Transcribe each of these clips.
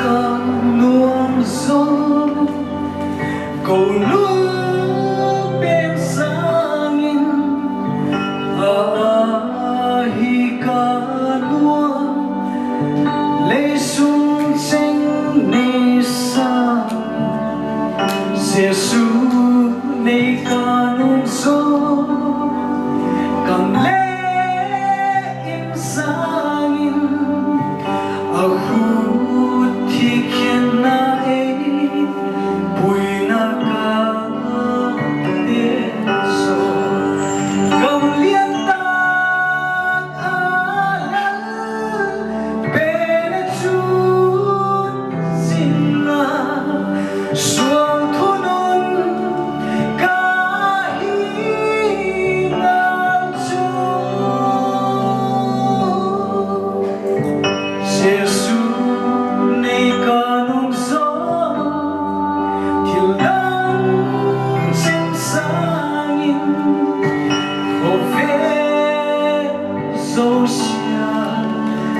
ca nuông gió cầu lúc bên sangin hi ca nuông lấy sung tranh ni sa Giêsu này ca nuông gió cầm lẽ im sangin aku thikin na e pui na ka so cầm liên ta alan bên chút xin na suang thunun ka hi na chu Giêsu này ca nung gió thiêu đắng trên sangin khổ phê dấu xia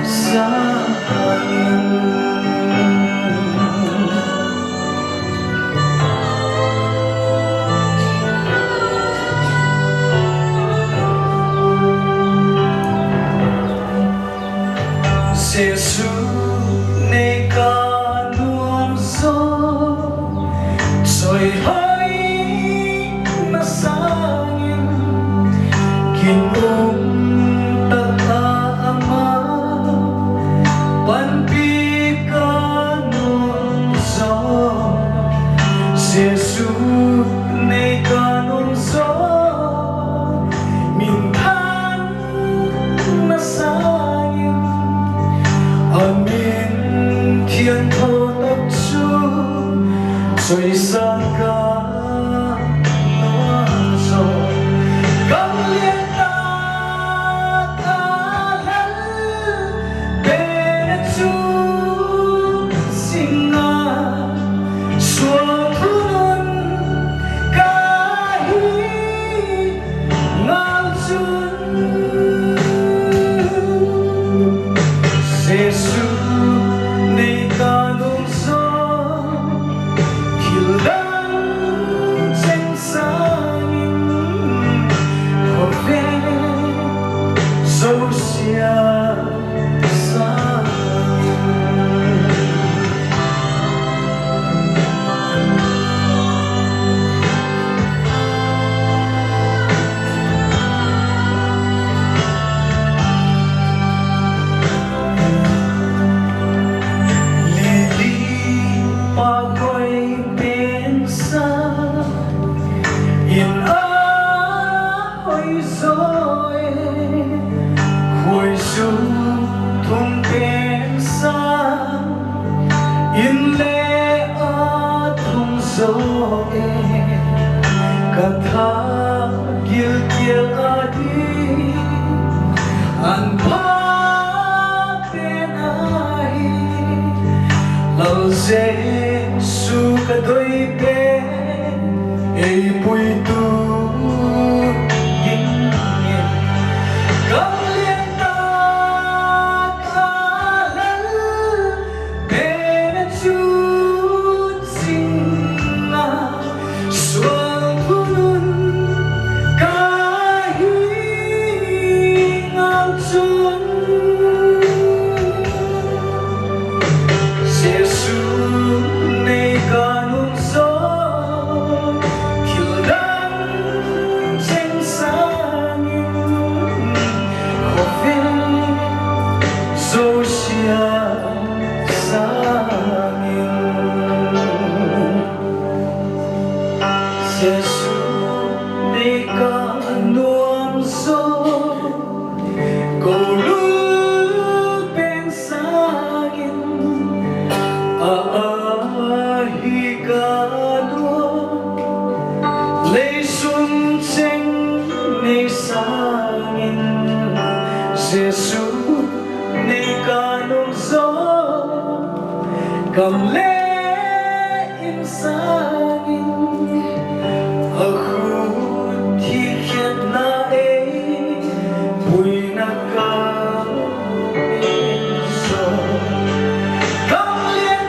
sangin Giêsu này ca nuông gió rồi hơi na sangin kin ta ama ban pi ca nuông gió Giêsu này ca nuông gió min than na sangin Amin thiên thô tập trung rồi sang ca nó rồi cầm liên ta lẫn bên chú xin nga xua thun ca hi ngang chun Giêsu này ca nung gió thiêu đắng trên sangin khổ phê dấu xia sangin in ôi rồi hồi du thung bên xa in lệ ở thung rồi cả tha kia kia đi an pa tên ai lâu Giêsu cả đôi bên ei pui tu yin yin cầm liên ta alan bên chút xin na suang thunun ka hi ngang chun Giêsu này ca nung gió dấu xia sangin Giêsu này ca nuông gió cầu lúc bên sangin hi ca nuông lấy sung tranh này sangin Giêsu này ca nung gió cầm lẽ im sangin aku thikin na e pui na ka so cầm liên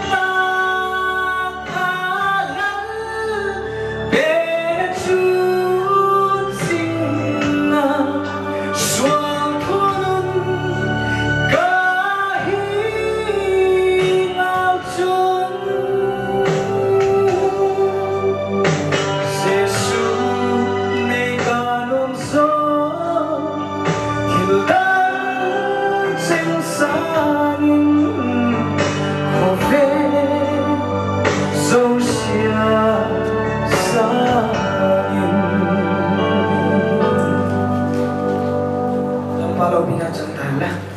Palau Bina Chantala.